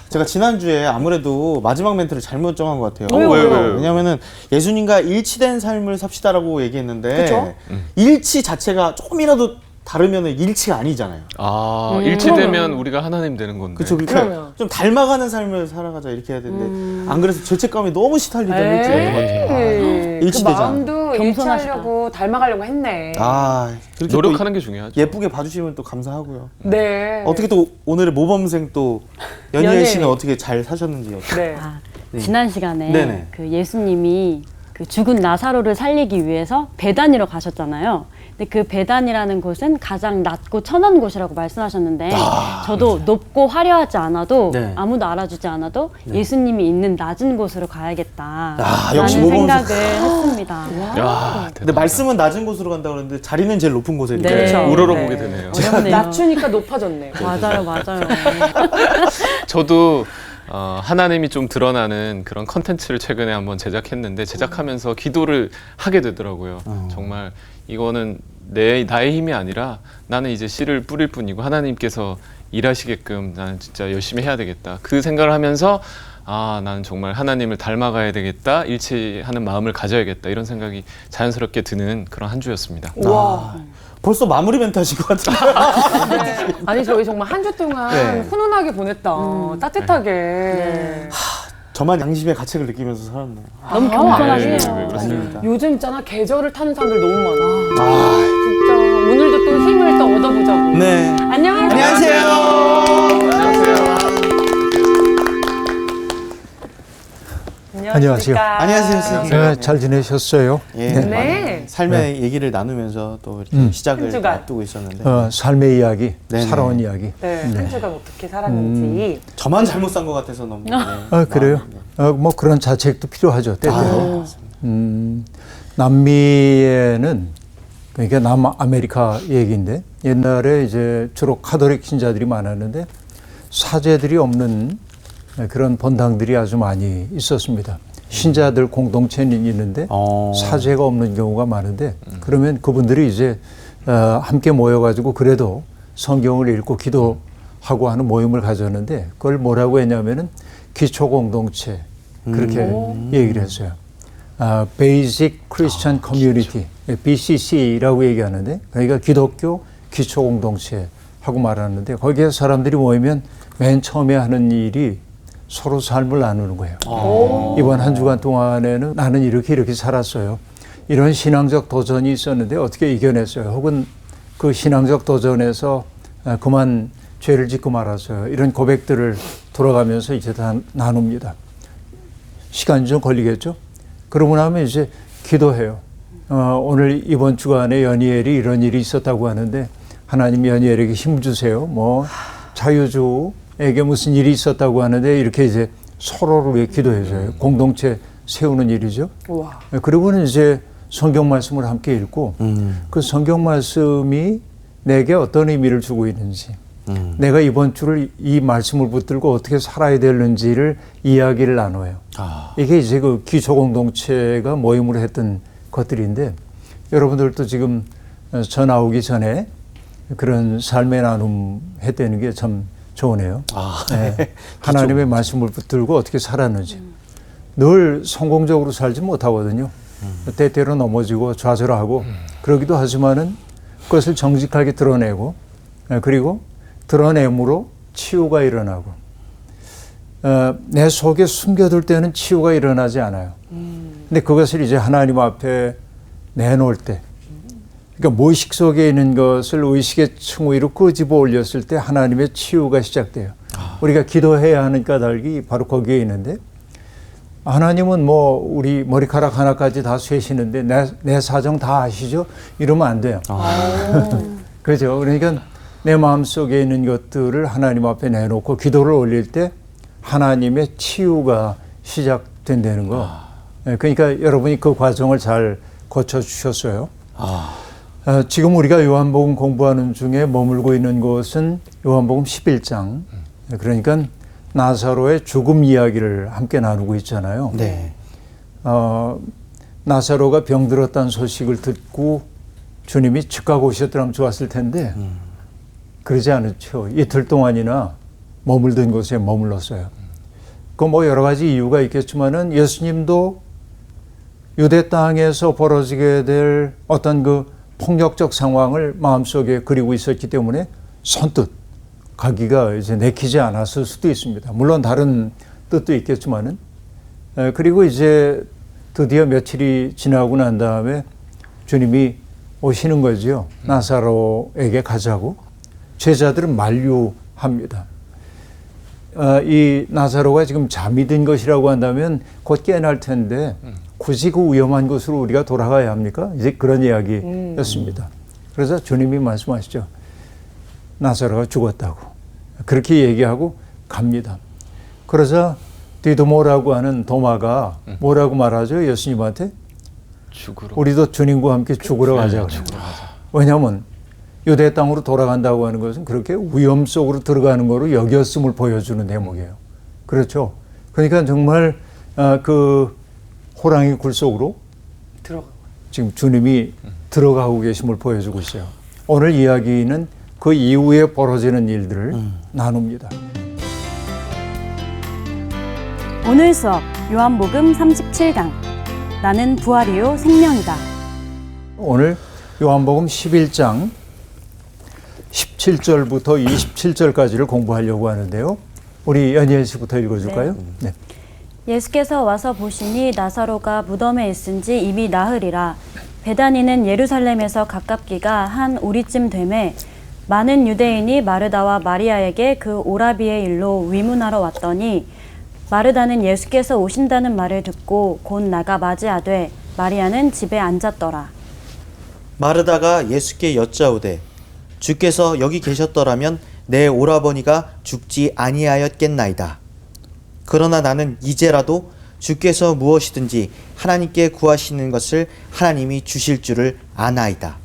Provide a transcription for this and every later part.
제가 지난주에 아무래도 마지막 멘트를 잘못 정한 것 같아요. 왜요? 왜냐면은 예수님과 일치된 삶을 삽시다라고 얘기했는데 그쵸? 일치 자체가 조금이라도 다르면 일치가 아니잖아요. 일치되면 우리가 하나님 되는 건데. 그렇죠. 그러면. 좀 닮아가는 삶을 살아가자 이렇게 해야 되는데 안 그래서 죄책감이 너무 시달리던 일주일인 것 같아요. 그 일치되잖아. 마음도 일치하려고 닮아가려고 했네. 그렇게 또 노력하는 게 중요하죠. 예쁘게 봐주시면 또 감사하고요. 네. 어떻게 또 오늘의 모범생 또 연희애 연희애. 씨는 어떻게 잘 사셨는지. 네. 지난 시간에 네네. 그 예수님이 그 죽은 나사로를 살리기 위해서 베단이로 가셨잖아요. 근데 그 베단이라는 곳은 가장 낮고 천한 곳이라고 말씀하셨는데 저도 높고 화려하지 않아도 네. 아무도 알아주지 않아도 예수님이 있는 낮은 곳으로 가야겠다 역시 라는 모범생. 생각을 했습니다. 야, 근데 말씀은 낮은 곳으로 간다 그러는데 자리는 제일 높은 곳에 있는 네. 거죠. 우러러보게 되네요. 어렵네요. 낮추니까 높아졌네. 맞아요. 저도 하나님이 좀 드러나는 그런 컨텐츠를 최근에 한번 제작했는데 제작하면서 기도를 하게 되더라고요. 정말 이거는 나의 힘이 아니라 나는 이제 씨를 뿌릴 뿐이고 하나님께서 일하시게끔 나는 진짜 열심히 해야 되겠다. 그 생각을 하면서 나는 정말 하나님을 닮아가야 되겠다. 일치하는 마음을 가져야겠다. 이런 생각이 자연스럽게 드는 그런 한 주였습니다. 와. 벌써 마무리 멘트 하신 것 같은데. 네. 아니 저희 정말 한 주 동안 네. 훈훈하게 보냈다. 따뜻하게. 네. 저만 양심의 가책을 느끼면서 살았네요. 너무 겸손하시네요. 아닙니다. 요즘 있잖아 계절을 타는 사람들 너무 많아. 진짜 오늘도 또 힘을 또 얻어보자고. 네. 안녕하세요. 안녕하세요. 안녕하세요, 선생님. 잘 지내셨어요? 예, 네. 많은 삶의 얘기를 나누면서 또 이렇게 시작을 한 주간. 앞두고 있었는데 삶의 이야기, 네네. 살아온 이야기. 네, 한 주간 어떻게 살았는지. 저만 잘못 산 것 같아서 너무. 네. 그래요? 네. 뭐 그런 자책도 필요하죠, 때때로. 맞습니다. 남미에는 그러니까 남아메리카 얘기인데 옛날에 이제 주로 카톨릭 신자들이 많았는데 사제들이 없는 그런 본당들이 아주 많이 있었습니다. 신자들 공동체는 있는데 사제가 없는 경우가 많은데 그러면 그분들이 이제 함께 모여가지고 그래도 성경을 읽고 기도하고 하는 모임을 가졌는데 그걸 뭐라고 했냐면은 기초 공동체 그렇게 얘기를 했어요. Basic Christian Community, BCC라고 얘기하는데 그러니까 기독교 기초 공동체 하고 말하는데 거기에 사람들이 모이면 맨 처음에 하는 일이 서로 삶을 나누는 거예요. 이번 한 주간 동안에는 나는 이렇게 살았어요. 이런 신앙적 도전이 있었는데 어떻게 이겨냈어요. 혹은 그 신앙적 도전에서 그만 죄를 짓고 말았어요. 이런 고백들을 돌아가면서 이제 다 나눕니다. 시간이 좀 걸리겠죠? 그러고 나면 이제 기도해요. 오늘 이번 주간에 연희엘이 이런 일이 있었다고 하는데 하나님 연희엘에게 힘 주세요. 뭐 자유주에게 무슨 일이 있었다고 하는데 이렇게 이제 서로를 위해 기도해줘요. 공동체 세우는 일이죠. 우와. 그리고는 이제 성경 말씀을 함께 읽고 그 성경 말씀이 내게 어떤 의미를 주고 있는지 내가 이번 주를 이 말씀을 붙들고 어떻게 살아야 되는지를 이야기를 나눠요. 이게 이제 그 기초 공동체가 모임으로 했던 것들인데 여러분들도 지금 저 나오기 전에 그런 삶의 나눔 했다는 게 참 좋으네요. 네. 하나님의 말씀을 붙들고 어떻게 살았는지. 늘 성공적으로 살지 못하거든요. 때때로 넘어지고 좌절하고 그러기도 하지만은 그것을 정직하게 드러내고 그리고 드러냄으로 치유가 일어나고 내 속에 숨겨둘 때는 치유가 일어나지 않아요. 근데 그것을 이제 하나님 앞에 내놓을 때 그러니까 무의식 속에 있는 것을 의식의 층 위로 끄집어 올렸을 때 하나님의 치유가 시작돼요. 우리가 기도해야 하는 까닭이 바로 거기에 있는데 하나님은 뭐 우리 머리카락 하나까지 다 쇠시는데 내 사정 다 아시죠? 이러면 안 돼요. 그렇죠. 그러니까 내 마음속에 있는 것들을 하나님 앞에 내놓고 기도를 올릴 때 하나님의 치유가 시작된다는 거. 그러니까 여러분이 그 과정을 잘 거쳐주셨어요. 지금 우리가 요한복음 공부하는 중에 머물고 있는 곳은 요한복음 11장. 그러니까 나사로의 죽음 이야기를 함께 나누고 있잖아요. 네. 나사로가 병들었다는 소식을 듣고 주님이 즉각 오셨더라면 좋았을 텐데 그러지 않았죠. 이틀 동안이나 머물던 곳에 머물렀어요. 그 뭐 여러 가지 이유가 있겠지만은 예수님도 유대 땅에서 벌어지게 될 어떤 그 폭력적 상황을 마음속에 그리고 있었기 때문에 선뜻 가기가 이제 내키지 않았을 수도 있습니다. 물론 다른 뜻도 있겠지만은. 그리고 이제 드디어 며칠이 지나고 난 다음에 주님이 오시는 거죠. 나사로에게 가자고. 제자들은 만류합니다. 이 나사로가 지금 잠이 든 것이라고 한다면 곧 깨어날 텐데 굳이 그 위험한 곳으로 우리가 돌아가야 합니까? 이제 그런 이야기였습니다. 그래서 주님이 말씀하시죠. 나사로가 죽었다고. 그렇게 얘기하고 갑니다. 그러자 디도모라고 하는 도마가 뭐라고 말하죠? 예수님한테? 죽으러. 우리도 주님과 함께 죽으러 가자. 죽으러 가자. 왜냐하면 유대 땅으로 돌아간다고 하는 것은 그렇게 위험 속으로 들어가는 거로 여겼음을 보여주는 대목이에요. 그렇죠. 그러니까 정말 그 호랑이 굴 속으로 들어가. 지금 주님이 들어가고 계심을 보여주고 있어요. 오늘 이야기는 그 이후에 벌어지는 일들을 나눕니다. 오늘 수업 요한복음 37강 나는 부활이요 생명이다. 오늘 요한복음 11장 17절부터 27절까지를 공부하려고 하는데요. 우리 연희연 씨부터 읽어줄까요? 네. 예수께서 와서 보시니 나사로가 무덤에 있은지 이미 나흘이라. 베다니는 예루살렘에서 가깝기가 한 우리쯤 되매 많은 유대인이 마르다와 마리아에게 그 오라비의 일로 위문하러 왔더니 마르다는 예수께서 오신다는 말을 듣고 곧 나가 맞이하되 마리아는 집에 앉았더라. 마르다가 예수께 여짜오되 주께서 여기 계셨더라면 내 오라버니가 죽지 아니하였겠나이다. 그러나 나는 이제라도 주께서 무엇이든지 하나님께 구하시는 것을 하나님이 주실 줄을 아나이다.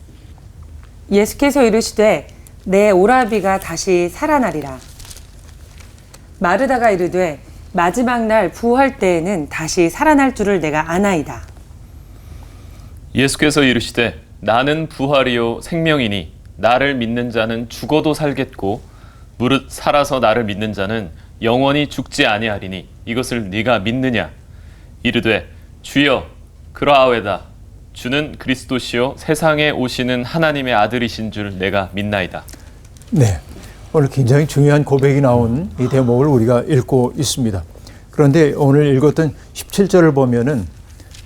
예수께서 이르시되 내 오라비가 다시 살아나리라. 마르다가 이르되 마지막 날 부활 때에는 다시 살아날 줄을 내가 아나이다. 예수께서 이르시되 나는 부활이요 생명이니 나를 믿는 자는 죽어도 살겠고 무릇 살아서 나를 믿는 자는 영원히 죽지 아니하리니 이것을 네가 믿느냐? 이르되 주여 그러하외다. 주는 그리스도시요 세상에 오시는 하나님의 아들이신 줄 내가 믿나이다. 네, 오늘 굉장히 중요한 고백이 나온 이 대목을 우리가 읽고 있습니다. 그런데 오늘 읽었던 17절을 보면은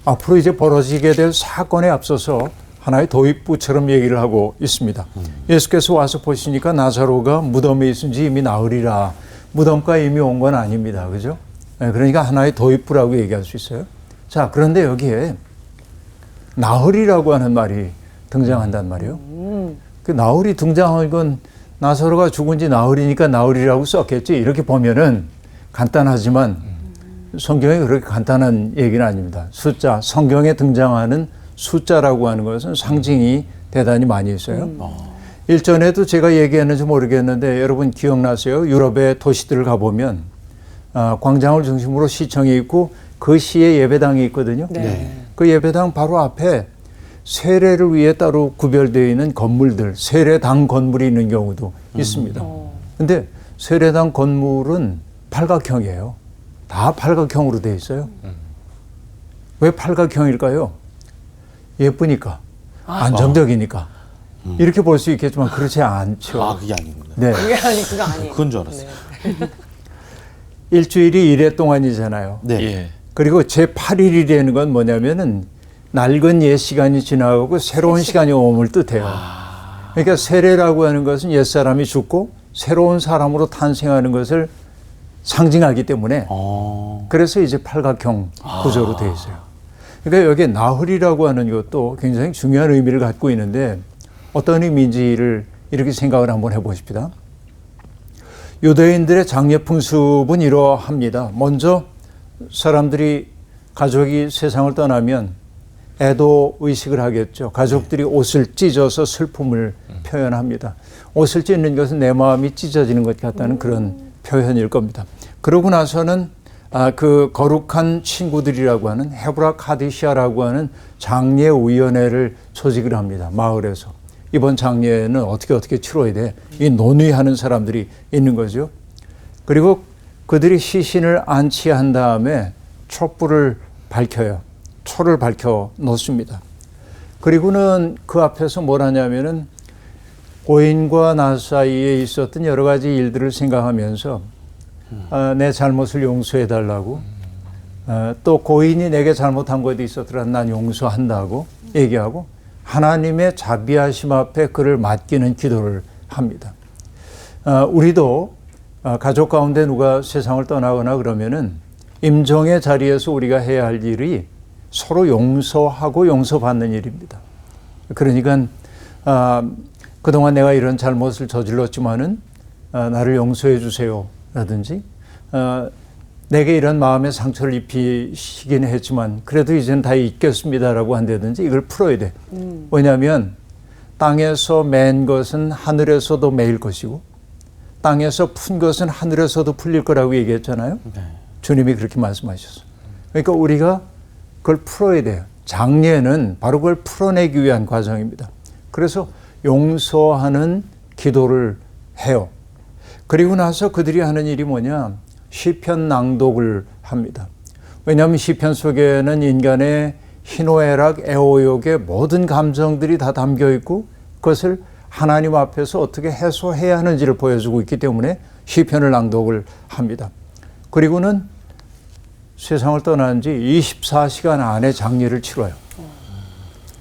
앞으로 이제 벌어지게 될 사건에 앞서서 하나의 도입부처럼 얘기를 하고 있습니다. 예수께서 와서 보시니까 나사로가 무덤에 있은지 이미 나으리라. 무덤가에 이미 온 건 아닙니다. 그죠? 네, 그러니까 하나의 도입부라고 얘기할 수 있어요. 자, 그런데 여기에 나흘이라고 하는 말이 등장한단 말이에요. 그 나흘이 등장한 건 나사로가 죽은 지 나흘이니까 나흘이라고 썼겠지. 이렇게 보면은 간단하지만 성경에 그렇게 간단한 얘기는 아닙니다. 숫자, 성경에 등장하는 숫자라고 하는 것은 상징이 대단히 많이 있어요. 일전에도 제가 얘기했는지 모르겠는데 여러분 기억나세요? 유럽의 도시들을 가보면 광장을 중심으로 시청이 있고 그 시에 예배당이 있거든요. 네. 그 예배당 바로 앞에 세례를 위해 따로 구별되어 있는 건물들, 세례당 건물이 있는 경우도 있습니다. 근데 세례당 건물은 팔각형이에요. 다 팔각형으로 되어 있어요. 왜 팔각형일까요? 예쁘니까, 안정적이니까. 이렇게 볼 수 있겠지만 그렇지 않죠. 아, 그게 아니구나. 네. 그거 아니에요. 그건 줄 알았어요. 일주일이 1회 동안이잖아요. 네. 예. 그리고 제8일이라는 건 뭐냐면은 낡은 옛 시간이 지나가고 새로운 시간이 오음을 뜻해요. 그러니까 세례라고 하는 것은 옛 사람이 죽고 새로운 사람으로 탄생하는 것을 상징하기 때문에 그래서 이제 팔각형 구조로 되어 있어요. 그러니까 여기에 나흘이라고 하는 것도 굉장히 중요한 의미를 갖고 있는데 어떤 의미인지를 이렇게 생각을 한번 해보십시다. 유대인들의 장례 풍습은 이러합니다. 먼저 사람들이 가족이 세상을 떠나면 애도 의식을 하겠죠. 가족들이 옷을 찢어서 슬픔을 표현합니다. 옷을 찢는 것은 내 마음이 찢어지는 것 같다는 그런 표현일 겁니다. 그러고 나서는 그 거룩한 친구들이라고 하는 헤브라 카디시아라고 하는 장례위원회를 조직을 합니다. 마을에서. 이번 장례는 어떻게 치러야 돼? 이 논의하는 사람들이 있는 거죠. 그리고 그들이 시신을 안치한 다음에 촛불을 밝혀요. 초를 밝혀 놓습니다. 그리고는 그 앞에서 뭘 하냐면은 고인과 나 사이에 있었던 여러 가지 일들을 생각하면서 내 잘못을 용서해 달라고 또 고인이 내게 잘못한 것도 있었더라 난 용서한다고 얘기하고 하나님의 자비하심 앞에 그를 맡기는 기도를 합니다. 우리도 가족 가운데 누가 세상을 떠나거나 그러면은 임종의 자리에서 우리가 해야 할 일이 서로 용서하고 용서받는 일입니다. 그러니까 그동안 내가 이런 잘못을 저질렀지만은 나를 용서해 주세요 라든지 내게 이런 마음의 상처를 입히시긴 했지만 그래도 이제는 다 잊겠습니다라고 한다든지 이걸 풀어야 돼. 왜냐하면 땅에서 맨 것은 하늘에서도 매일 것이고 땅에서 푼 것은 하늘에서도 풀릴 거라고 얘기했잖아요. 네. 주님이 그렇게 말씀하셨어요. 그러니까 우리가 그걸 풀어야 돼요. 장례는 바로 그걸 풀어내기 위한 과정입니다. 그래서 용서하는 기도를 해요. 그리고 나서 그들이 하는 일이 뭐냐? 시편 낭독을 합니다. 왜냐하면 시편 속에는 인간의 희노애락, 애호욕의 모든 감정들이 다 담겨 있고 그것을 하나님 앞에서 어떻게 해소해야 하는지를 보여주고 있기 때문에 시편을 낭독을 합니다. 그리고는 세상을 떠난 지 24시간 안에 장례를 치러요.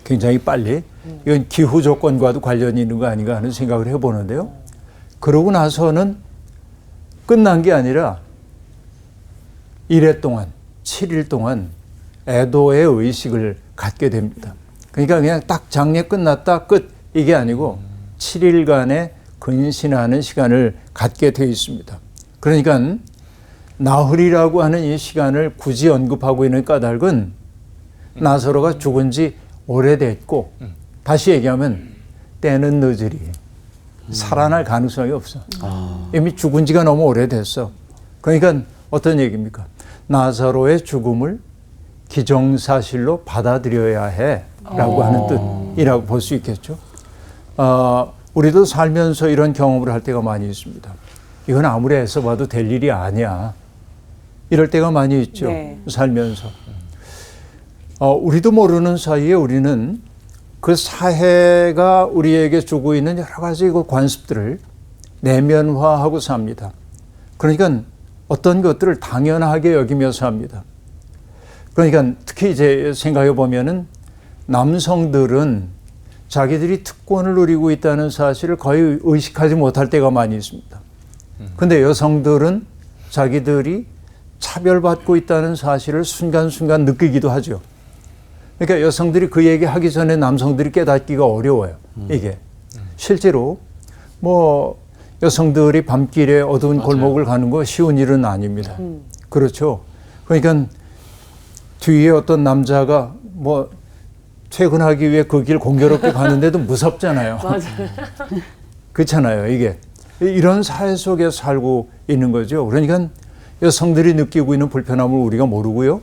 굉장히 빨리. 이건 기후 조건과도 관련이 있는 거 아닌가 하는 생각을 해보는데요. 그러고 나서는 끝난 게 아니라 1회 동안, 7일 동안 애도의 의식을 갖게 됩니다. 그러니까 그냥 딱 장례 끝났다 끝 이게 아니고 7일간의 근신하는 시간을 갖게 되어 있습니다. 그러니까 나흘이라고 하는 이 시간을 굳이 언급하고 있는 까닭은 나사로가 죽은 지 오래됐고 다시 얘기하면 때는 늦으리 살아날 가능성이 없어. 이미 죽은 지가 너무 오래됐어. 그러니까 어떤 얘기입니까? 나사로의 죽음을 기정사실로 받아들여야 해라고 하는 뜻이라고 볼 수 있겠죠. 우리도 살면서 이런 경험을 할 때가 많이 있습니다. 이건 아무리 애써 봐도 될 일이 아니야. 이럴 때가 많이 있죠. 네. 살면서. 우리도 모르는 사이에 우리는 그 사회가 우리에게 주고 있는 여러 가지 그 관습들을 내면화하고 삽니다. 그러니까 어떤 것들을 당연하게 여기며 삽니다. 그러니까 특히 이제 생각해 보면은 남성들은 자기들이 특권을 누리고 있다는 사실을 거의 의식하지 못할 때가 많이 있습니다. 근데 여성들은 자기들이 차별받고 있다는 사실을 순간순간 느끼기도 하죠. 그러니까 여성들이 그 얘기 하기 전에 남성들이 깨닫기가 어려워요. 이게. 실제로 뭐 여성들이 밤길에 어두운 맞아요. 골목을 가는 거 쉬운 일은 아닙니다. 그렇죠. 그러니까 뒤에 어떤 남자가 뭐 퇴근하기 위해 그 길 공교롭게 가는데도 무섭잖아요. 맞아요. 그렇잖아요. 이게. 이런 사회 속에 살고 있는 거죠. 그러니까 여성들이 느끼고 있는 불편함을 우리가 모르고요.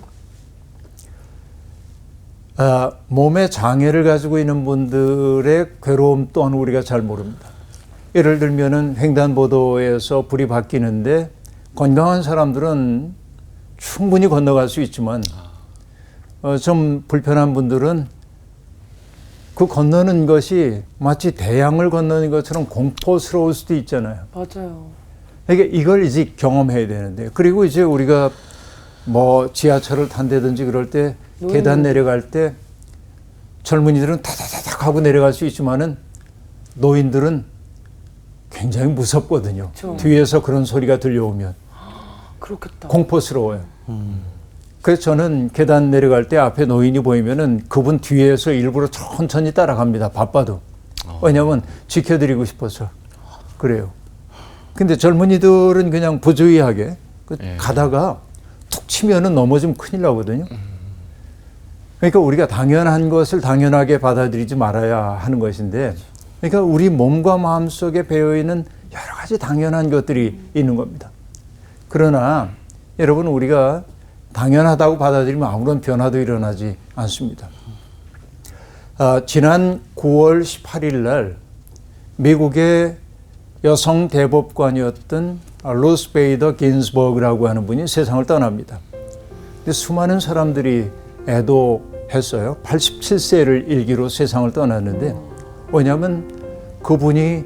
몸에 장애를 가지고 있는 분들의 괴로움 또한 우리가 잘 모릅니다. 예를 들면은 횡단보도에서 불이 바뀌는데 건강한 사람들은 충분히 건너갈 수 있지만 좀 불편한 분들은 그 건너는 것이 마치 대양을 건너는 것처럼 공포스러울 수도 있잖아요. 맞아요. 그러니까 이걸 이제 경험해야 되는데 그리고 이제 우리가 뭐 지하철을 탄다든지 그럴 때 계단 내려갈 때 젊은이들은 타다다닥 하고 내려갈 수 있지만은 노인들은 굉장히 무섭거든요. 그렇죠. 뒤에서 그런 소리가 들려오면 그렇겠다. 공포스러워요. 그래서 저는 계단 내려갈 때 앞에 노인이 보이면은 그분 뒤에서 일부러 천천히 따라갑니다. 바빠도. 왜냐하면 지켜드리고 싶어서 그래요. 근데 젊은이들은 그냥 부주의하게 가다가 툭 치면은 넘어지면 큰일 나거든요. 그러니까 우리가 당연한 것을 당연하게 받아들이지 말아야 하는 것인데 그러니까 우리 몸과 마음 속에 배어있는 여러 가지 당연한 것들이 있는 겁니다. 그러나 여러분 우리가 당연하다고 받아들이면 아무런 변화도 일어나지 않습니다. 지난 9월 18일 날 미국의 여성 대법관이었던 루스 베이더 긴스버그라고 하는 분이 세상을 떠납니다. 근데 수많은 사람들이 애도했어요. 87세를 일기로 세상을 떠났는데 왜냐하면 그분이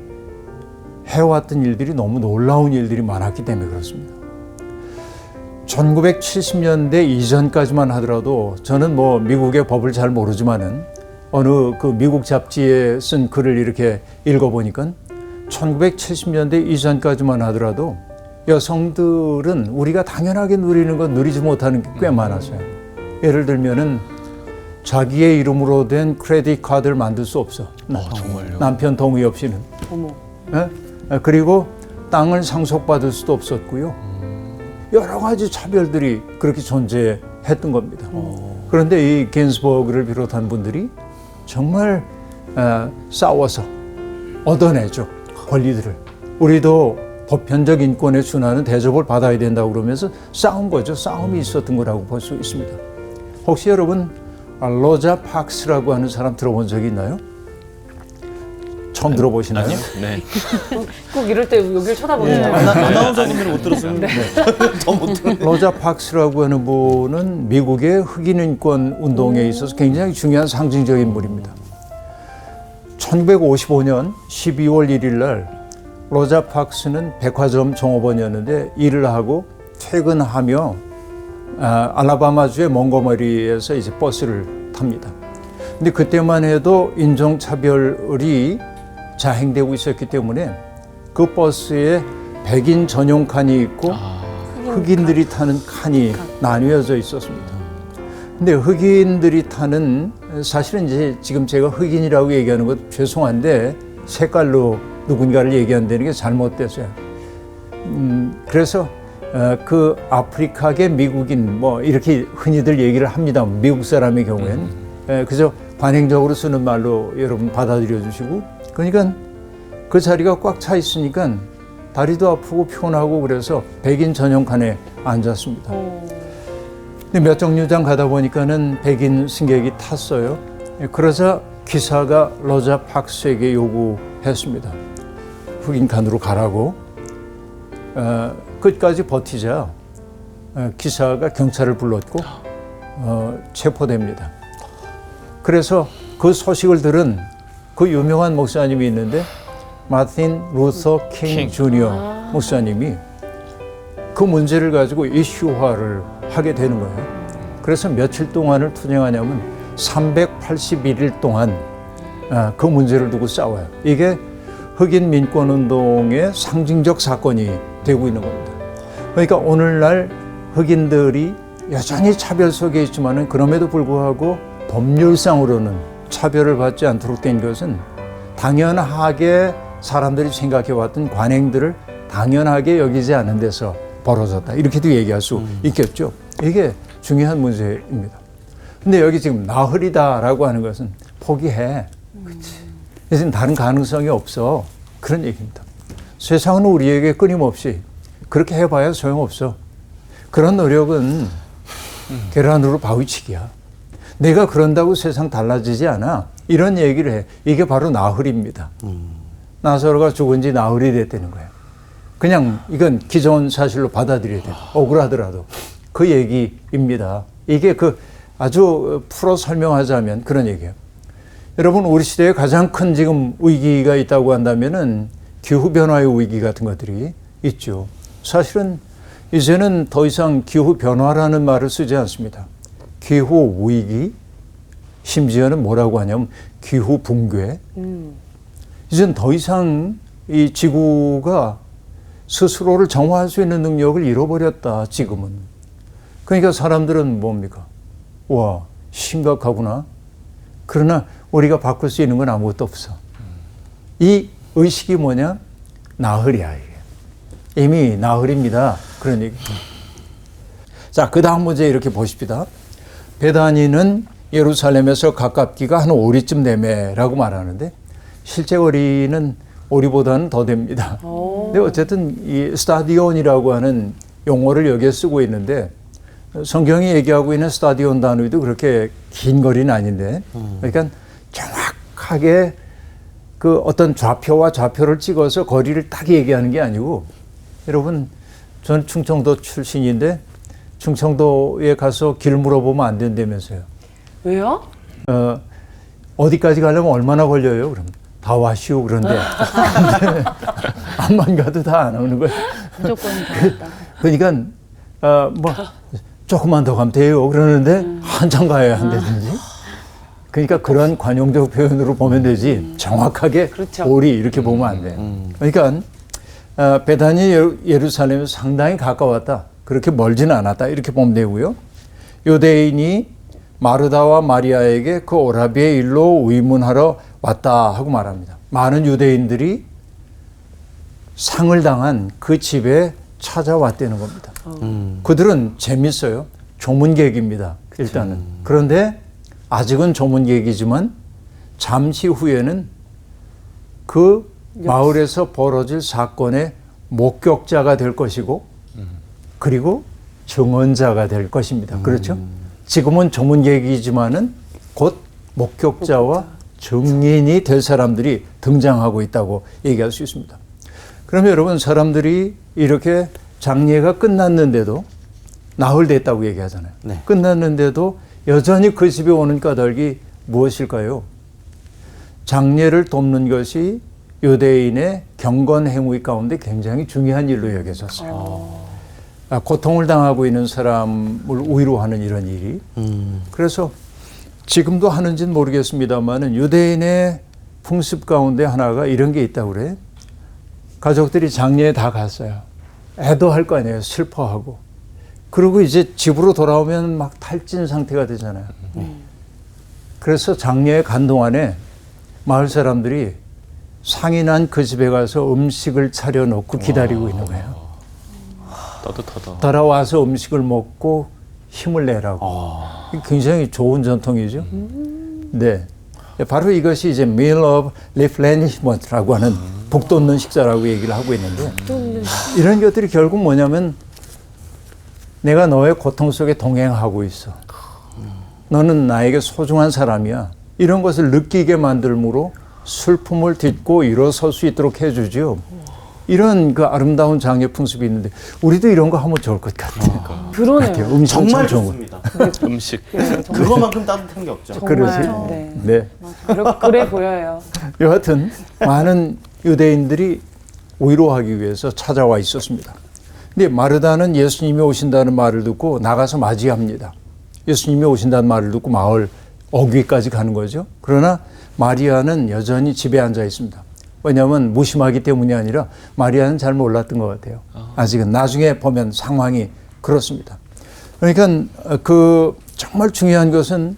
해왔던 일들이 너무 놀라운 일들이 많았기 때문에 그렇습니다. 1970년대 이전까지만 하더라도 저는 뭐 미국의 법을 잘 모르지만은 어느 그 미국 잡지에 쓴 글을 이렇게 읽어보니까 1970년대 이전까지만 하더라도 여성들은 우리가 당연하게 누리는 건 누리지 못하는 게 꽤 많았어요. 예를 들면은 자기의 이름으로 된 크레딧 카드를 만들 수 없어. 정말요? 남편 동의 없이는. 어머. 예? 그리고 땅을 상속받을 수도 없었고요. 여러 가지 차별들이 그렇게 존재했던 겁니다. 그런데 이 긴스버그를 비롯한 분들이 정말 싸워서 얻어내죠. 권리들을. 우리도 보편적 인권에 준하는 대접을 받아야 된다고 그러면서 싸운 거죠. 싸움이 있었던 거라고 볼 수 있습니다. 혹시 여러분 로자 박스라고 하는 사람 들어본 적이 있나요? 처음 들어보시나요? 아니요. 네. 꼭 이럴 때 여기를 쳐다보시죠. 아나운서분들은 못 들었으면 더못 들었네. 로자 박스라고 하는 분은 미국의 흑인 인권 운동에 있어서 굉장히 중요한 상징적인 인물입니다. 1955년 12월 1일 날 로자 박스는 백화점 종업원이었는데 일을 하고 퇴근하며 알라바마주의 몽고머리에서 이제 버스를 탑니다. 근데 그때만 해도 인종차별이 자행되고 있었기 때문에 그 버스에 백인 전용 칸이 있고 흑인들이 타는 칸이 나뉘어져 있었습니다. 근데 흑인들이 타는 사실은 이제 지금 제가 흑인이라고 얘기하는 것 죄송한데 색깔로 누군가를 얘기한다는 게 잘못됐어요. 그래서 그 아프리카계 미국인 뭐 이렇게 흔히들 얘기를 합니다. 미국 사람의 경우에는 그저 관행적으로 쓰는 말로 여러분 받아들여 주시고 그러니까 그 자리가 꽉 차 있으니까 다리도 아프고 피곤하고 그래서 백인 전용 칸에 앉았습니다. 근데 몇 정류장 가다 보니까는 백인 승객이 탔어요. 그러자 기사가 로자 박스에게 요구했습니다. 흑인 칸으로 가라고. 끝까지 버티자 기사가 경찰을 불렀고 체포됩니다. 그래서 그 소식을 들은 그 유명한 목사님이 있는데 마틴 루터 킹 주니어 목사님이 그 문제를 가지고 이슈화를 하게 되는 거예요. 그래서 며칠 동안을 투쟁하냐면 381일 동안 그 문제를 두고 싸워요. 이게 흑인 민권운동의 상징적 사건이 되고 있는 겁니다. 그러니까 오늘날 흑인들이 여전히 차별 속에 있지만은 그럼에도 불구하고 법률상으로는 차별을 받지 않도록 된 것은 당연하게 사람들이 생각해왔던 관행들을 당연하게 여기지 않은 데서 벌어졌다. 이렇게도 얘기할 수 있겠죠. 이게 중요한 문제입니다. 근데 여기 지금 나흘이다라고 하는 것은 포기해. 이제 다른 가능성이 없어. 그런 얘기입니다. 세상은 우리에게 끊임없이 그렇게 해봐야 소용없어. 그런 노력은 계란으로 바위치기야. 내가 그런다고 세상 달라지지 않아. 이런 얘기를 해. 이게 바로 나흘입니다. 나사로가 죽은 지 나흘이 됐다는 거예요. 그냥 이건 기존 사실로 받아들여야 돼요. 억울하더라도. 그 얘기입니다. 이게 그 아주 풀어 설명하자면 그런 얘기예요. 여러분 우리 시대에 가장 큰 지금 위기가 있다고 한다면은 기후변화의 위기 같은 것들이 있죠. 사실은 이제는 더 이상 기후변화라는 말을 쓰지 않습니다. 기후위기, 심지어는 뭐라고 하냐면 기후붕괴. 이젠 더 이상 이 지구가 스스로를 정화할 수 있는 능력을 잃어버렸다, 지금은. 그러니까 사람들은 뭡니까? 와, 심각하구나. 그러나 우리가 바꿀 수 있는 건 아무것도 없어. 이 의식이 뭐냐? 나흘이야, 이게. 이미 나흘입니다. 그런 얘기. 자, 그 다음 문제 이렇게 보십시다. 베다니는 예루살렘에서 가깝기가 한 오리쯤 되매라고 말하는데 실제 거리는 오리보다는 더 됩니다. 근데 어쨌든 이 스타디온이라고 하는 용어를 여기에 쓰고 있는데 성경이 얘기하고 있는 스타디온 단위도 그렇게 긴 거리는 아닌데 그러니까 정확하게 그 어떤 좌표와 좌표를 찍어서 거리를 딱 얘기하는 게 아니고 여러분, 저는 충청도 출신인데 충청도에 가서 길 물어보면 안 된다면서요. 왜요? 어디까지 가려면 얼마나 걸려요? 그럼 다 와시오 그런데 암만 가도 다 안 오는 거예요. 무조건 다 그러니까 뭐 조금만 더 가면 돼요 그러는데 한참 가야 한다든지. 그러니까 그런 관용적 표현으로 보면 되지 정확하게 그렇죠. 오리 이렇게 보면 안 돼요. 그러니까 베다니 예루살렘에서 상당히 가까웠다. 그렇게 멀지는 않았다. 이렇게 보면 되고요. 유대인이 마르다와 마리아에게 그 오라비의 일로 의문하러 왔다 하고 말합니다. 많은 유대인들이 상을 당한 그 집에 찾아왔다는 겁니다. 그들은 재밌어요. 조문객입니다. 일단은. 그런데 아직은 조문객이지만 잠시 후에는 그 마을에서 벌어질 사건의 목격자가 될 것이고 그리고 증언자가 될 것입니다. 그렇죠? 지금은 조문객이지만은 곧 목격자와 증인이 될 사람들이 등장하고 있다고 얘기할 수 있습니다. 그러면 여러분, 사람들이 이렇게 장례가 끝났는데도 나흘 됐다고 얘기하잖아요. 네. 끝났는데도 여전히 그 집에 오는 까닭이 무엇일까요? 장례를 돕는 것이 유대인의 경건 행위 가운데 굉장히 중요한 일로 여겨졌어요. 고통을 당하고 있는 사람을 위로하는 이런 일이. 그래서 지금도 하는지는 모르겠습니다만은 유대인의 풍습 가운데 하나가 이런 게 있다고 그래. 가족들이 장례에 다 갔어요. 애도할 거 아니에요. 슬퍼하고. 그리고 이제 집으로 돌아오면 막 탈진 상태가 되잖아요. 그래서 장례에 간 동안에 마을 사람들이 상이 난 그 집에 가서 음식을 차려놓고 기다리고 있는 거예요. 따뜻하다. 돌아와서 음식을 먹고 힘을 내라고. 굉장히 좋은 전통이죠. 네. 바로 이것이 이제 meal of replenishment라고 하는 북돋는 식사라고 얘기를 하고 있는데 이런 것들이 결국 뭐냐면 내가 너의 고통 속에 동행하고 있어. 너는 나에게 소중한 사람이야. 이런 것을 느끼게 만들므로 슬픔을 딛고 일어설 수 있도록 해주죠. 이런 그 아름다운 장례 풍습이 있는데 우리도 이런 거 하면 좋을 것 같아요. 그러네요. 음식 정말 좋은 좋습니다. 음식. 그거만큼 따뜻한 게 없죠. 그러지. 네. 네. 그래 보여요. 여하튼 많은 유대인들이 위로하기 위해서 찾아와 있었습니다. 근데 마르다는 예수님이 오신다는 말을 듣고 나가서 맞이합니다. 예수님이 오신다는 말을 듣고 마을 어귀까지 가는 거죠. 그러나 마리아는 여전히 집에 앉아 있습니다. 왜냐하면 무심하기 때문이 아니라 마리아는 잘 몰랐던 것 같아요. 아직은. 나중에 보면 상황이 그렇습니다. 그러니까 그 정말 중요한 것은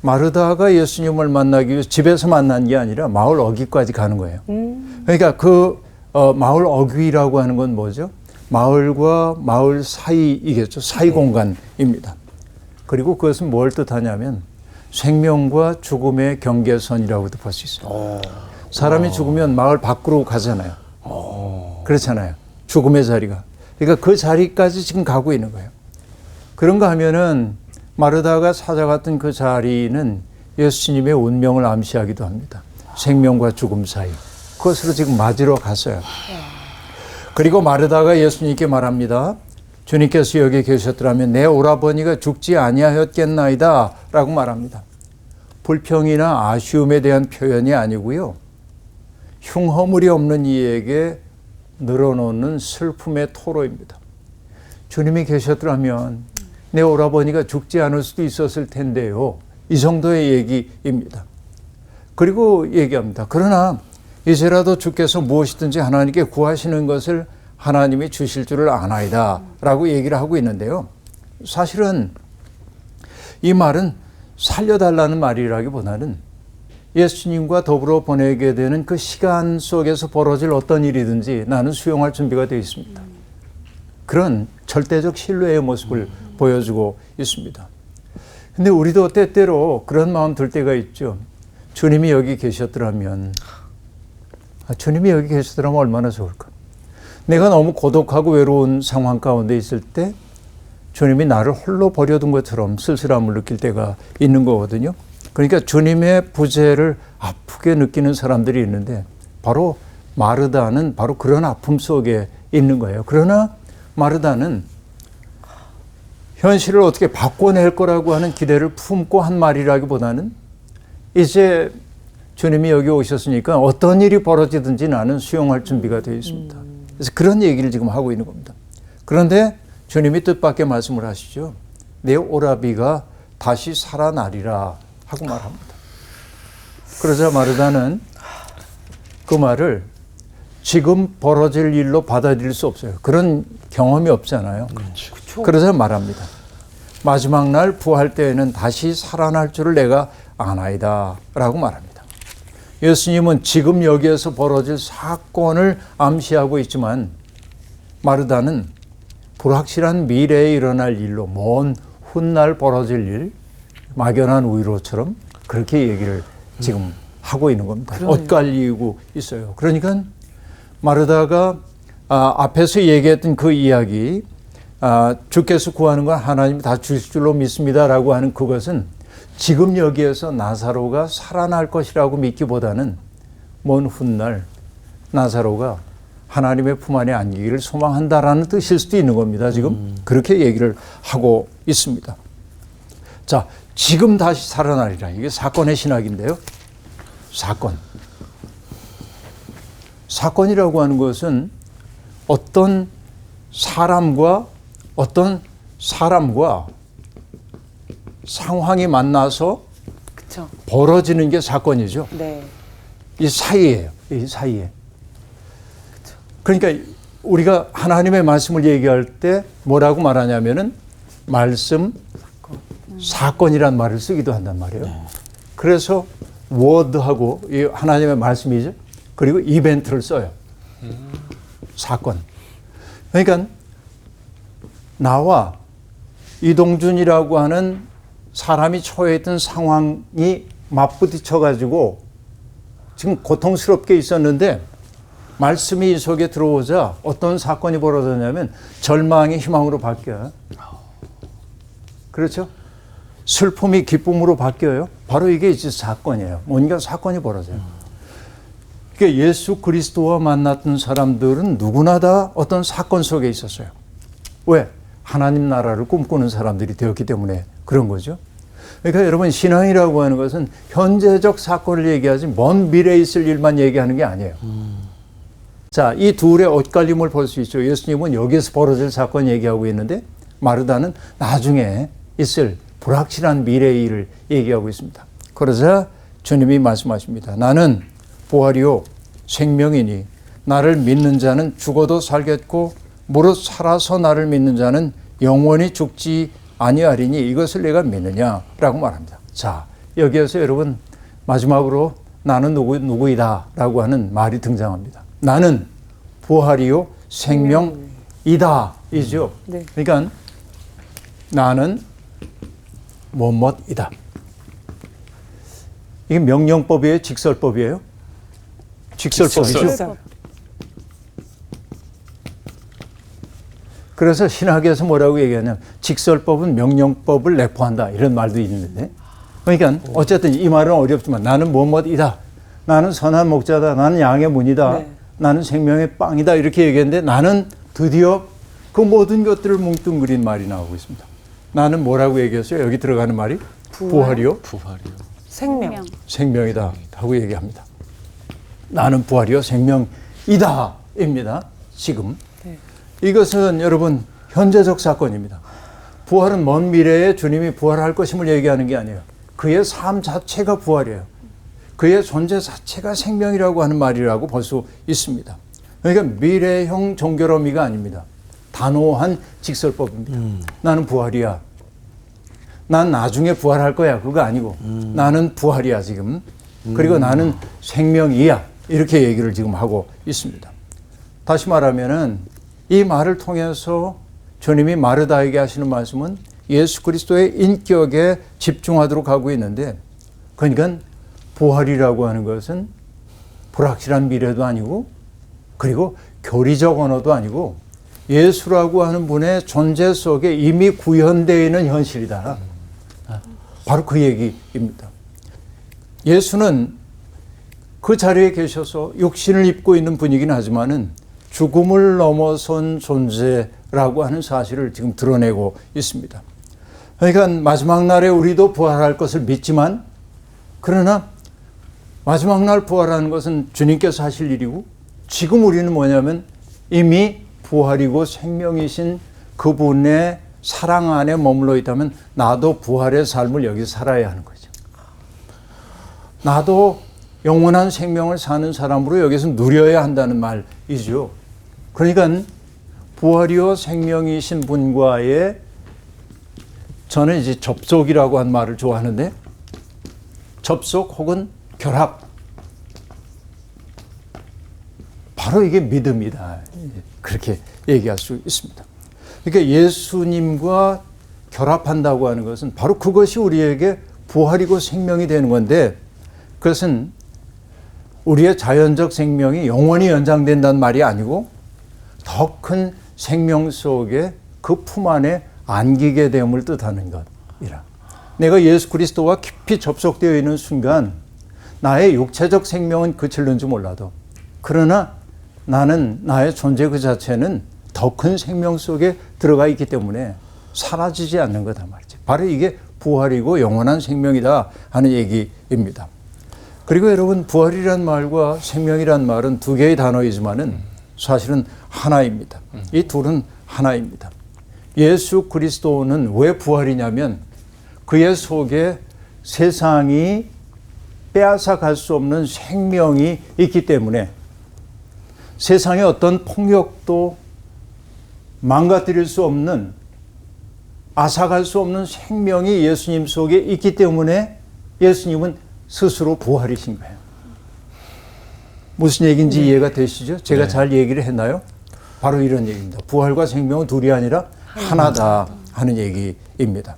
마르다가 예수님을 만나기 위해서 집에서 만난 게 아니라 마을 어귀까지 가는 거예요. 그러니까 그 마을 어귀라고 하는 건 뭐죠? 마을과 마을 사이이겠죠. 사이 공간입니다. 그리고 그것은 뭘 뜻하냐면 생명과 죽음의 경계선이라고도 볼 수 있어요. 사람이 죽으면 마을 밖으로 가잖아요. 그렇잖아요. 죽음의 자리가. 그러니까 그 자리까지 지금 가고 있는 거예요. 그런가 하면은 마르다가 찾아갔던 그 자리는 예수님의 운명을 암시하기도 합니다. 생명과 죽음 사이. 그것으로 지금 맞으러 갔어요. 그리고 마르다가 예수님께 말합니다. 주님께서 여기 계셨더라면 내 오라버니가 죽지 아니하였겠나이다 라고 말합니다. 불평이나 아쉬움에 대한 표현이 아니고요. 흉허물이 없는 이에게 늘어놓는 슬픔의 토로입니다. 주님이 계셨더라면 내 오라버니가 죽지 않을 수도 있었을 텐데요. 이 정도의 얘기입니다. 그리고 얘기합니다. 그러나 이제라도 주께서 무엇이든지 하나님께 구하시는 것을 하나님이 주실 줄을 아나이다 라고 얘기를 하고 있는데요. 사실은 이 말은 살려달라는 말이라기보다는 예수님과 더불어 보내게 되는 그 시간 속에서 벌어질 어떤 일이든지 나는 수용할 준비가 되어 있습니다. 그런 절대적 신뢰의 모습을 보여주고 있습니다. 근데 우리도 때때로 그런 마음 들 때가 있죠. 주님이 여기 계셨더라면 주님이 여기 계시더라면 얼마나 좋을까. 내가 너무 고독하고 외로운 상황 가운데 있을 때 주님이 나를 홀로 버려둔 것처럼 쓸쓸함을 느낄 때가 있는 거거든요. 그러니까 주님의 부재를 아프게 느끼는 사람들이 있는데 바로 마르다는 바로 그런 아픔 속에 있는 거예요. 그러나 마르다는 현실을 어떻게 바꿔낼 거라고 하는 기대를 품고 한 말이라기보다는 이제 주님이 여기 오셨으니까 어떤 일이 벌어지든지 나는 수용할 준비가 되어 있습니다. 그래서 그런 얘기를 지금 하고 있는 겁니다. 그런데 주님이 뜻밖의 말씀을 하시죠. 내 오라비가 다시 살아나리라 하고 말합니다. 그러자 마르다는 그 말을 지금 벌어질 일로 받아들일 수 없어요. 그런 경험이 없잖아요. 그래서 말합니다. 마지막 날 부활 때에는 다시 살아날 줄을 내가 아나이다 라고 말합니다. 예수님은 지금 여기에서 벌어질 사건을 암시하고 있지만 마르다는 불확실한 미래에 일어날 일로 먼 훗날 벌어질 일, 막연한 우위로처럼 그렇게 얘기를 지금 하고 있는 겁니다. 엇갈리고 있어요. 그러니까 마르다가 앞에서 얘기했던 그 이야기, 주께서 구하는 건 하나님이 다 주실 줄로 믿습니다라고 하는 그것은 지금 여기에서 나사로가 살아날 것이라고 믿기보다는 먼 훗날 나사로가 하나님의 품 안에 안기기를 소망한다라는 뜻일 수도 있는 겁니다. 지금 그렇게 얘기를 하고 있습니다. 자, 지금 다시 살아나리라. 이게 사건의 신학인데요. 사건이라고 하는 것은 어떤 사람과 상황이 만나서 그쵸. 벌어지는 게 사건이죠. 네. 이 사이에요. 이 사이에. 그러니까 우리가 하나님의 말씀을 얘기할 때 뭐라고 말하냐면은 말씀, 사건이란 말을 쓰기도 한단 말이에요. 그래서 워드하고 이 하나님의 말씀이죠. 그리고 이벤트를 써요. 사건. 그러니까 나와 이동준이라고 하는 사람이 처해 있던 상황이 맞부딪혀 가지고 지금 고통스럽게 있었는데 말씀이 이 속에 들어오자 어떤 사건이 벌어졌냐면 절망이 희망으로 바뀌어요. 그렇죠? 슬픔이 기쁨으로 바뀌어요. 바로 이게 이제 사건이에요. 뭔가 사건이 벌어져요. 그러니까 예수 그리스도와 만났던 사람들은 누구나 다 어떤 사건 속에 있었어요. 왜? 하나님 나라를 꿈꾸는 사람들이 되었기 때문에 그런 거죠. 그러니까 여러분 신앙이라고 하는 것은 현재적 사건을 얘기하지 먼 미래에 있을 일만 얘기하는 게 아니에요. 자, 이 둘의 엇갈림을 볼 수 있죠. 예수님은 여기에서 벌어질 사건 얘기하고 있는데 마르다는 나중에 있을 불확실한 미래의 일을 얘기하고 있습니다. 그러자 주님이 말씀하십니다. 나는 부활이요 생명이니 나를 믿는 자는 죽어도 살겠고 무릇 살아서 나를 믿는 자는 영원히 죽지 아니하리니 이것을 내가 믿느냐라고 말합니다. 자, 여기에서 여러분 마지막으로 나는 누구이다 라고 하는 말이 등장합니다. 나는 부활이요 생명이다 이죠. 네. 그러니까 나는 뭐뭐이다. 이게 명령법이에요? 직설법이에요? 직설법이죠. 직설. 그래서 신학에서 뭐라고 얘기하냐면 직설법은 명령법을 내포한다 이런 말도 있는데 그러니까 어쨌든 이 말은 어렵지만 나는 뭐뭐이다. 나는 선한 목자다. 나는 양의 문이다. 네. 나는 생명의 빵이다. 이렇게 얘기했는데 나는 드디어 그 모든 것들을 뭉뚱그린 말이 나오고 있습니다. 나는 뭐라고 얘기했어요? 여기 들어가는 말이 부활이요. 부활이요. 생명. 생명이다 하고 얘기합니다. 나는 부활이요 생명이다 입니다. 지금. 네. 이것은 여러분 현재적 사건입니다. 부활은 먼 미래에 주님이 부활할 것임을 얘기하는 게 아니에요. 그의 삶 자체가 부활이에요. 그의 존재 자체가 생명이라고 하는 말이라고 볼 수 있습니다. 그러니까 미래형 종결어미가 아닙니다. 단호한 직설법입니다. 나는 부활이야. 난 나중에 부활할 거야. 그거 아니고 나는 부활이야 지금. 그리고 나는 생명이야. 이렇게 얘기를 지금 하고 있습니다. 다시 말하면은 이 말을 통해서 주님이 마르다에게 하시는 말씀은 예수 그리스도의 인격에 집중하도록 하고 있는데 그러니까 부활이라고 하는 것은 불확실한 미래도 아니고 그리고 교리적 언어도 아니고 예수라고 하는 분의 존재 속에 이미 구현되어 있는 현실이다. 바로 그 얘기입니다. 예수는 그 자리에 계셔서 육신을 입고 있는 분이긴 하지만은 죽음을 넘어선 존재라고 하는 사실을 지금 드러내고 있습니다. 그러니까 마지막 날에 우리도 부활할 것을 믿지만, 그러나 마지막 날 부활하는 것은 주님께서 하실 일이고, 지금 우리는 뭐냐면 이미 부활이고 생명이신 그분의 사랑 안에 머물러 있다면 나도 부활의 삶을 여기 살아야 하는 거죠. 나도 영원한 생명을 사는 사람으로 여기서 누려야 한다는 말이죠. 그러니까 부활이요 생명이신 분과의, 저는 이제 접속이라고 한 말을 좋아하는데, 접속 혹은 결합, 바로 이게 믿음이다, 그렇게 얘기할 수 있습니다. 그러니까 예수님과 결합한다고 하는 것은 바로 그것이 우리에게 부활이고 생명이 되는 건데, 그것은 우리의 자연적 생명이 영원히 연장된다는 말이 아니고 더 큰 생명 속에 그 품 안에 안기게 됨을 뜻하는 것이라. 내가 예수 그리스도와 깊이 접속되어 있는 순간 나의 육체적 생명은 그칠는지 몰라도, 그러나 나는 나의 존재 그 자체는 더 큰 생명 속에 들어가 있기 때문에 사라지지 않는 거다 말이죠. 바로 이게 부활이고 영원한 생명이다 하는 얘기입니다. 그리고 여러분, 부활이란 말과 생명이란 말은 두 개의 단어이지만은 사실은 하나입니다. 이 둘은 하나입니다. 예수 그리스도는 왜 부활이냐면 그의 속에 세상이 빼앗아 갈 수 없는 생명이 있기 때문에, 세상의 어떤 폭력도 망가뜨릴 수 없는, 앗아갈 수 없는 생명이 예수님 속에 있기 때문에 예수님은 스스로 부활이신 거예요. 무슨 얘기인지 이해가 되시죠? 제가 잘 얘기를 했나요? 바로 이런 얘기입니다. 부활과 생명은 둘이 아니라 하나다 하는 얘기입니다.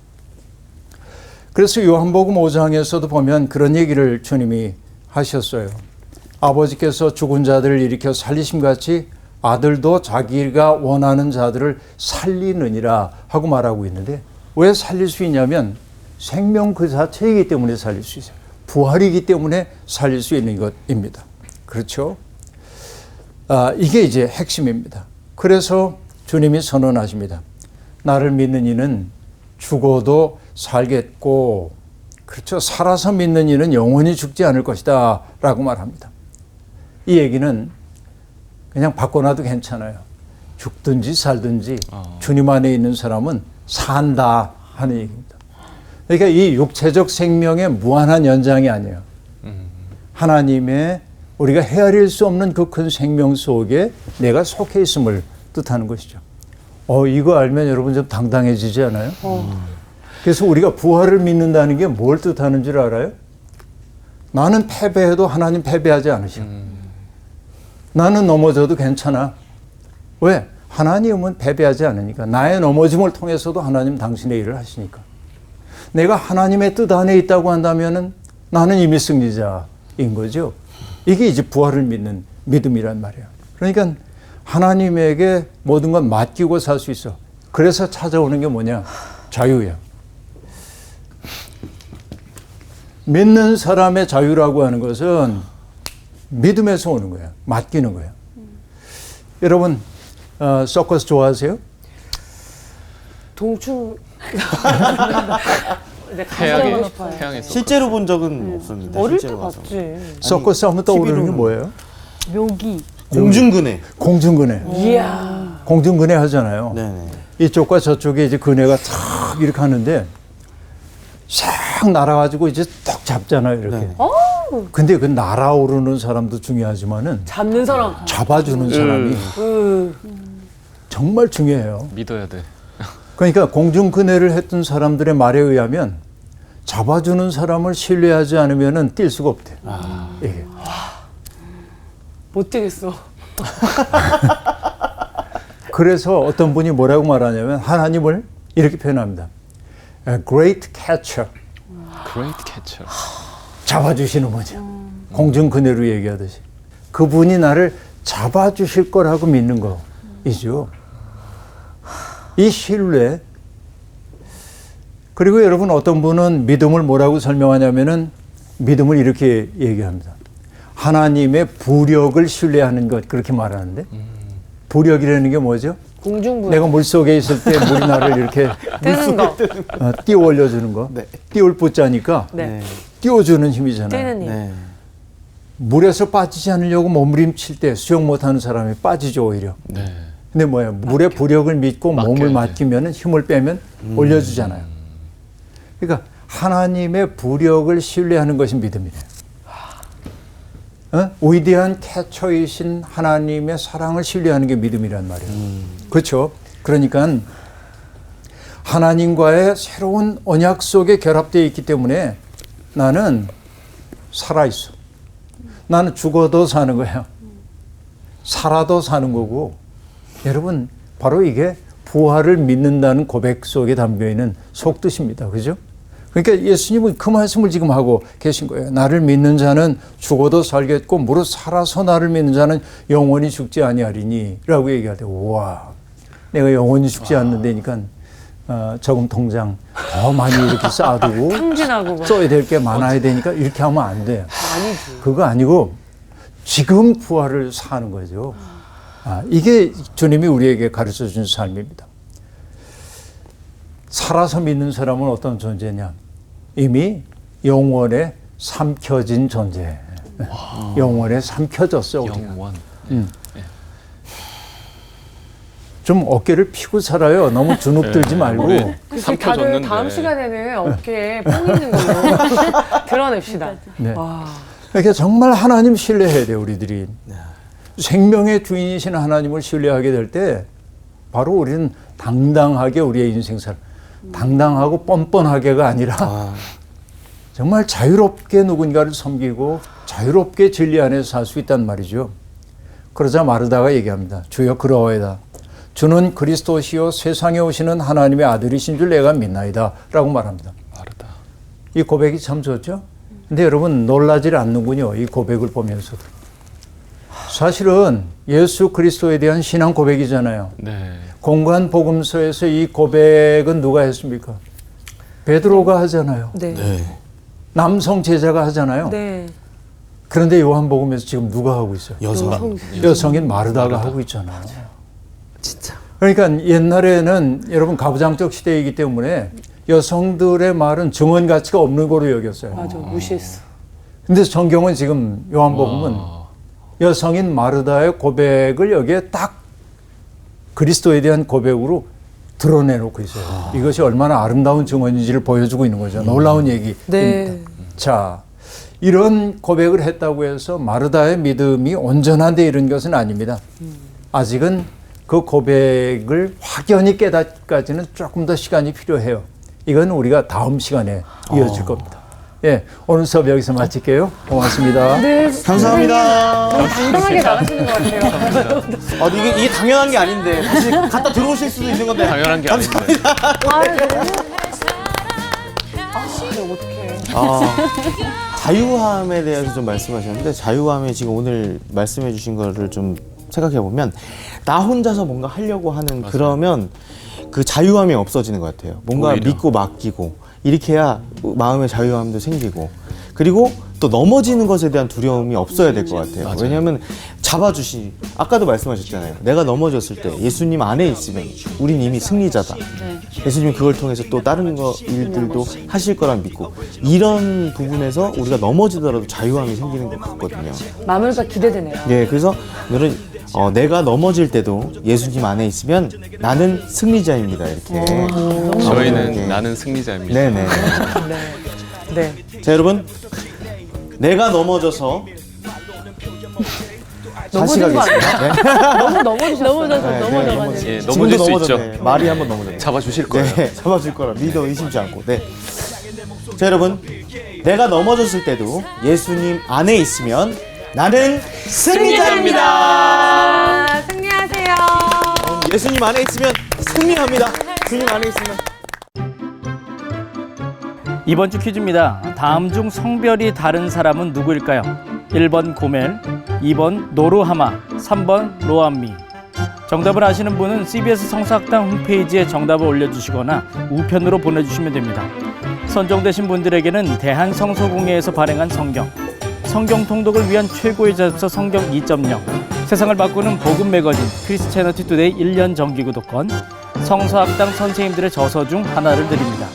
그래서 요한복음 5장에서도 보면 그런 얘기를 주님이 하셨어요. 아버지께서 죽은 자들을 일으켜 살리심같이 아들도 자기가 원하는 자들을 살리느니라 하고 말하고 있는데, 왜 살릴 수 있냐면 생명 그 자체이기 때문에 살릴 수 있어요. 부활이기 때문에 살릴 수 있는 것입니다. 그렇죠? 이게 이제 핵심입니다. 그래서 주님이 선언하십니다. 나를 믿는 이는 죽어도 살겠고, 그렇죠, 살아서 믿는 이는 영원히 죽지 않을 것이다 라고 말합니다. 이 얘기는 그냥 바꿔놔도 괜찮아요. 죽든지 살든지 주님 안에 있는 사람은 산다 하는 얘기입니다. 그러니까 이 육체적 생명의 무한한 연장이 아니에요. 하나님의 우리가 헤아릴 수 없는 그 큰 생명 속에 내가 속해 있음을 뜻하는 것이죠. 이거 알면 여러분 좀 당당해지지 않아요? 그래서 우리가 부활을 믿는다는 게 뭘 뜻하는 줄 알아요? 나는 패배해도 하나님 패배하지 않으셔. 나는 넘어져도 괜찮아. 왜? 하나님은 패배하지 않으니까. 나의 넘어짐을 통해서도 하나님 당신의 일을 하시니까. 내가 하나님의 뜻 안에 있다고 한다면은 나는 이미 승리자인 거죠. 이게 이제 부활을 믿는 믿음이란 말이에요. 그러니까 하나님에게 모든 건 맡기고 살 수 있어. 그래서 찾아오는 게 뭐냐? 자유야. 믿는 사람의 자유라고 하는 것은 믿음에서 오는 거예요. 맡기는 거예요. 여러분, 서커스 좋아하세요? 동충. 태양의 실제로 본 적은 없었는데. 어릴 때 실제로 가서. 봤지. 서커스 하면 떠오르는 게 TV로는 뭐예요? 묘기. 공중근해. 공중근해. 이야. 공중근해 하잖아요. 네네. 이쪽과 저쪽에 이제 그네가 탁 이렇게 하는데 싹 날아가지고 이제 딱 잡잖아요, 이렇게. 네. 근데 그 날아오르는 사람도 중요하지만은 잡는 사람. 잡아주는 사람이 정말 중요해요. 믿어야 돼. 그러니까 공중근해를 했던 사람들의 말에 의하면 잡아주는 사람을 신뢰하지 않으면은 뛸 수가 없대. 이게. 못 뛰겠어. 그래서 어떤 분이 뭐라고 말하냐면 하나님을 이렇게 표현합니다. A great catcher. Great catcher. 잡아주시는 분이죠. 공중근해로 얘기하듯이. 그분이 나를 잡아주실 거라고 믿는 거이죠. 이 신뢰. 그리고 여러분, 어떤 분은 믿음을 뭐라고 설명하냐면은 믿음을 이렇게 얘기합니다. 하나님의 부력을 신뢰하는 것, 그렇게 말하는데 부력이라는 게 뭐죠? 공중부양. 내가 물 속에 있을 때 물이 나를 이렇게 뜨는 거. 띄워 올려주는 거. 네. 띄울 부자니까 네. 띄워주는 힘이잖아요. 뜨는 힘. 네. 물에서 빠지지 않으려고 몸부림칠 때 수영 못하는 사람이 빠지죠 오히려. 네. 근데 뭐예요? 물의 부력을 믿고 몸을 맡겨야지. 맡기면 힘을 빼면 올려주잖아요. 그러니까 하나님의 부력을 신뢰하는 것이 믿음이래요. 위대한 캐쳐이신 하나님의 사랑을 신뢰하는 게 믿음이란 말이에요. 그렇죠? 그러니까 하나님과의 새로운 언약 속에 결합되어 있기 때문에 나는 살아있어. 나는 죽어도 사는 거야. 살아도 사는 거고. 여러분, 바로 이게 부활을 믿는다는 고백 속에 담겨있는 속뜻입니다. 그죠? 그러니까 예수님은 그 말씀을 지금 하고 계신 거예요. 나를 믿는 자는 죽어도 살겠고 무릇 살아서 나를 믿는 자는 영원히 죽지 아니하리니 라고 얘기할 때 우와, 내가 영원히 죽지 않는다니까 저금 통장 더 많이 이렇게 쌓아두고 탕진하고 막. 써야 될 게 많아야 되니까 이렇게 하면 안 돼요. 아니지. 그거 아니고 지금 부활을 사는 거죠. 이게 주님이 우리에게 가르쳐 준 삶입니다. 살아서 믿는 사람은 어떤 존재냐? 이미 영원에 삼켜진 존재. 영원에 삼켜졌어. 우리가. 영원. 좀 어깨를 피고 살아요. 너무 주눅 들지 말고. 우리 다들 삼켜졌는데. 다음 시간에는 어깨에 뽕 있는 걸로 드러냅시다. 네. 와. 그러니까 정말 하나님 신뢰해야 돼요, 우리들이. 생명의 주인이신 하나님을 신뢰하게 될 때 바로 우리는 당당하게 우리의 인생 살아. 당당하고 뻔뻔하게가 아니라 정말 자유롭게 누군가를 섬기고 자유롭게 진리 안에서 살 수 있단 말이죠. 그러자 마르다가 얘기합니다. 주여 그러하이다. 주는 그리스도시요 세상에 오시는 하나님의 아들이신 줄 내가 믿나이다 라고 말합니다. 마르다. 이 고백이 참 좋죠. 근데 여러분 놀라질 않는군요. 이 고백을 보면서. 사실은 예수 그리스도에 대한 신앙 고백이잖아요. 네. 공관 복음서에서 이 고백은 누가 했습니까? 베드로가 하잖아요. 네. 네. 남성 제자가 하잖아요. 네. 그런데 요한복음에서 지금 누가 하고 있어요? 여성. 여성인 마르다가 하고 있잖아요. 진짜. 그러니까 옛날에는 여러분 가부장적 시대이기 때문에 여성들의 말은 증언 가치가 없는 거로 여겼어요. 맞아. 무시했어. 근데 성경은 지금 요한복음은 여성인 마르다의 고백을 여기에 딱 그리스도에 대한 고백으로 드러내놓고 있어요. 이것이 얼마나 아름다운 증언인지를 보여주고 있는 거죠. 놀라운 얘기입니다. 네. 자, 이런 고백을 했다고 해서 마르다의 믿음이 온전한데 이런 것은 아닙니다. 아직은 그 고백을 확연히 깨닫기까지는 조금 더 시간이 필요해요. 이건 우리가 다음 시간에 이어질 겁니다. 예, 오늘 수업 여기서 마칠게요. 고맙습니다. 네. 감사합니다. 너무 당당하게 나가시는 것 같아요. 이게 당연한 게 아닌데 다시 갖다 들어오실 수도 있는 건데. 당연한 게 아닌데. 어떡해. 자유함에 대해서 좀 말씀하셨는데 자유함에 지금 오늘 말씀해 주신 거를 좀 생각해 보면 나 혼자서 뭔가 하려고 하는 그러면 그 자유함이 없어지는 것 같아요. 뭔가 오히려. 믿고 맡기고 이렇게 해야 마음의 자유함도 생기고 그리고 또 넘어지는 것에 대한 두려움이 없어야 될 것 같아요. 맞아요. 왜냐하면 잡아주시 아까도 말씀하셨잖아요. 내가 넘어졌을 때 예수님 안에 있으면 우린 이미 승리자다. 예수님이 그걸 통해서 또 다른 일들도 하실 거란 믿고 이런 부분에서 우리가 넘어지더라도 자유함이 생기는 것 같거든요. 마무리가 기대되네요. 예, 그래서 오늘은 내가 넘어질 때도 예수님 안에 있으면 나는 승리자입니다. 이렇게. 저희는 이렇게. 나는 승리자입니다. 네네. 네. 네. 자, 여러분. 내가 넘어져서 다시 넘어진 거 가겠습니다. 네. 너무 넘어지셨어요. 넘어져가지고. 예, 지금도 넘어질 수 넘어졌네. 있죠. 말이 한번 넘어졌네. 잡아주실 거예요. 네, 잡아줄 거라 믿어 의심치 않고. 네. 자, 여러분. 내가 넘어졌을 때도 예수님 안에 있으면 나는 승리자입니다. 아, 승리하세요. 예수님 안에 있으면 승리합니다. 주님 안에 있으면. 이번 주 퀴즈입니다. 다음 중 성별이 다른 사람은 누구일까요? 1번 고멜, 2번 노루하마, 3번 로암미. 정답을 아시는 분은 CBS 성서학당 홈페이지에 정답을 올려주시거나 우편으로 보내주시면 됩니다. 선정되신 분들에게는 대한성서공회에서 발행한 성경 통독을 위한 최고의 잡서 성경 2.0, 세상을 바꾸는 복음 매거진 크리스채너티 투데이 1년 정기 구독권, 성서학당 선생님들의 저서 중 하나를 드립니다.